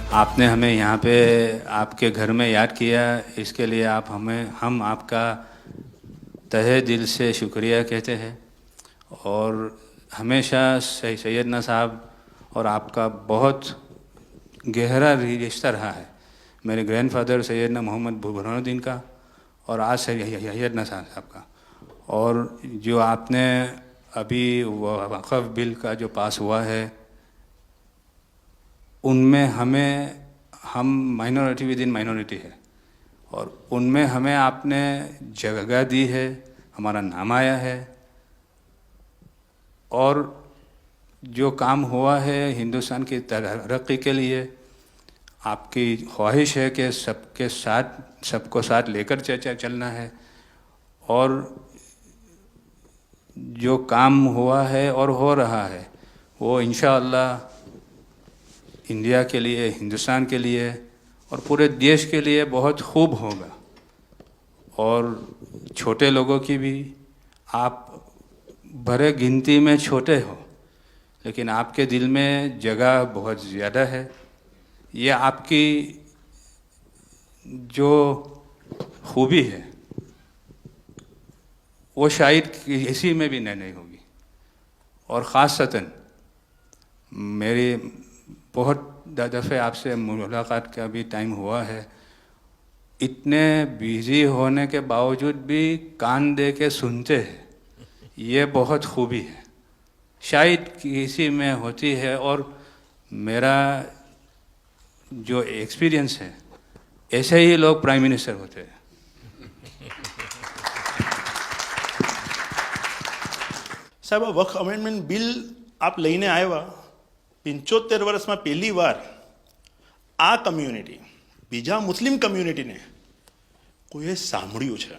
आपने हमें यहाँ पे आपके घर में याद किया, इसके लिए हम आपका तहे दिल से शुक्रिया कहते हैं। और हमेशा सैयदना साहब और आपका बहुत गहरा रिश्ता रहा है। मेरे ग्रैंडफादर सैयदना मोहम्मद बुरहानुद्दीन का और आज सैयदना साहब का। और जो आपने अभी वक़फ़ बिल का जो पास हुआ है, उनमें हम माइनॉरिटी विद इन माइनॉरिटी है, और उनमें हमें आपने जगह दी है, हमारा नाम आया है। और जो काम हुआ है हिंदुस्तान की तरक्की के लिए, आपकी ख्वाहिश है कि सबको साथ लेकर चलना है। और जो काम हुआ है और हो रहा है वो इंशाअल्लाह इंडिया के लिए, हिंदुस्तान के लिए और पूरे देश के लिए बहुत खूब होगा। और छोटे लोगों की भी, आप भरे गिनती में छोटे हो, लेकिन आपके दिल में जगह बहुत ज़्यादा है। ये आपकी जो खूबी है वो शायद किसी में भी नहीं होगी। और ख़ासतन मेरी बहुत दफ़े आपसे मुलाकात का भी टाइम हुआ है, इतने बिज़ी होने के बावजूद भी कान दे के सुनते हैं, ये बहुत खूबी है, शायद किसी में होती है। और मेरा जो एक्सपीरियंस है, ऐसे ही लोग प्राइम मिनिस्टर होते हैं। સાહેબ આ વક્ફ અમેન્ડમેન્ટ બિલ આપ લઈને આવ્યા 75 વર્ષમાં પહેલી વાર આ કમ્યુનિટી, બીજા મુસ્લિમ કમ્યુનિટીને કોઈએ સાંભળ્યું છે,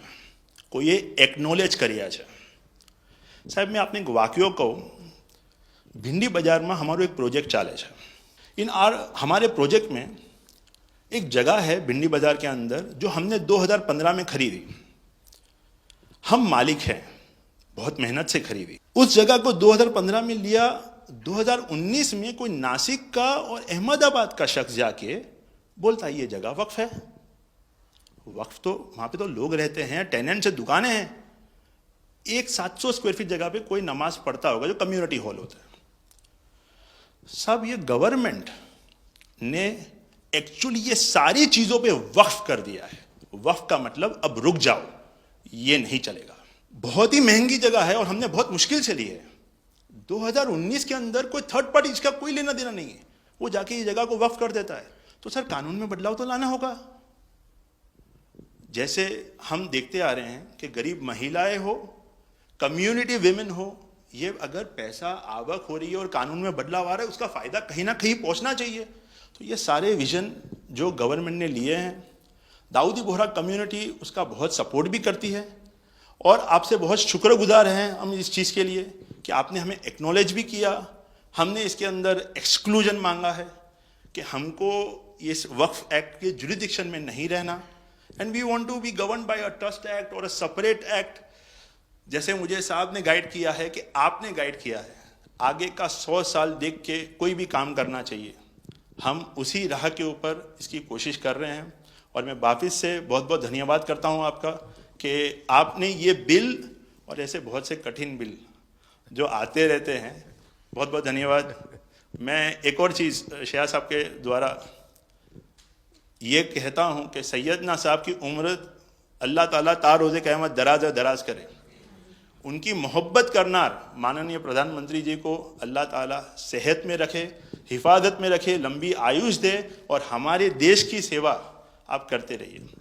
કોઈએ એકનોલેજ કર્યા છે। સાહેબ मैं आपने एक वाक्यो कहूँ, भिंडी बाजार में हमारो एक प्रोजेक्ट चाले है। हमारे प्रोजेक्ट में एक जगह है भिंडी बाजार के अंदर जो हमने 2015 में खरीदी। हम मालिक हैं, बहुत मेहनत से खरीदी। उस जगह को 2015 में लिया, 2019 में कोई नासिक का और अहमदाबाद का शख्स जाके बोलता है ये जगह वक्फ है। वक्फ तो वहाँ पे तो लोग रहते हैं, टेनेंट्स से दुकानें हैं। एक 700 स्क्वायर फीट जगह पे कोई नमाज पढ़ता होगा जो कम्युनिटी हॉल होता है। सब ये गवर्नमेंट ने एक्चुअली ये सारी चीज़ों पे वक्फ कर दिया है। वक्फ का मतलब अब रुक जाओ, ये नहीं चलेगा। बहुत ही महंगी जगह है और हमने बहुत मुश्किल से ली है। 2019 के अंदर कोई थर्ड पार्टी, इसका कोई लेना देना नहीं है, वो जाके ये जगह को वक्फ कर देता है। तो सर कानून में बदलाव तो लाना होगा। जैसे हम देखते आ रहे हैं कि गरीब महिलाएं हो, कम्युनिटी विमेन हो, ये अगर पैसा आवक हो रही है और कानून में बदलाव आ रहा है, उसका फायदा कहीं ना कहीं पहुंचना चाहिए। तो ये सारे विजन जो गवर्नमेंट ने लिए हैं, दाऊदी बोहरा कम्युनिटी उसका बहुत सपोर्ट भी करती है। और आपसे बहुत शुक्रगुजार हैं हम इस चीज़ के लिए कि आपने हमें एक्नॉलेज भी किया। हमने इसके अंदर एक्सक्लूजन मांगा है कि हमको इस वक्फ एक्ट के जुरिडिक्शन में नहीं रहना, and we want to be govern by a trust act और अ सेपरेट एक्ट। जैसे मुझे साहब ने गाइड किया है कि आपने गाइड किया है, आगे का 100 साल देख के कोई भी काम करना चाहिए। हम उसी राह के ऊपर इसकी कोशिश कर रहे हैं। और मैं वापस से बहुत बहुत धन्यवाद करता हूँ आपका कि आपने ये बिल और ऐसे बहुत से कठिन बिल जो आते रहते हैं, बहुत बहुत धन्यवाद। मैं एक और चीज़ शाह साहब के द्वारा ये कहता हूँ कि सैयदना साहब की उम्र अल्लाह ताला तार रोज़े क़यामत दराज करे। उनकी मोहब्बत करनार माननीय प्रधानमंत्री जी को अल्लाह ताला सेहत में रखे, हिफाजत में रखे, लंबी आयुष दे और हमारे देश की सेवा आप करते रहिए।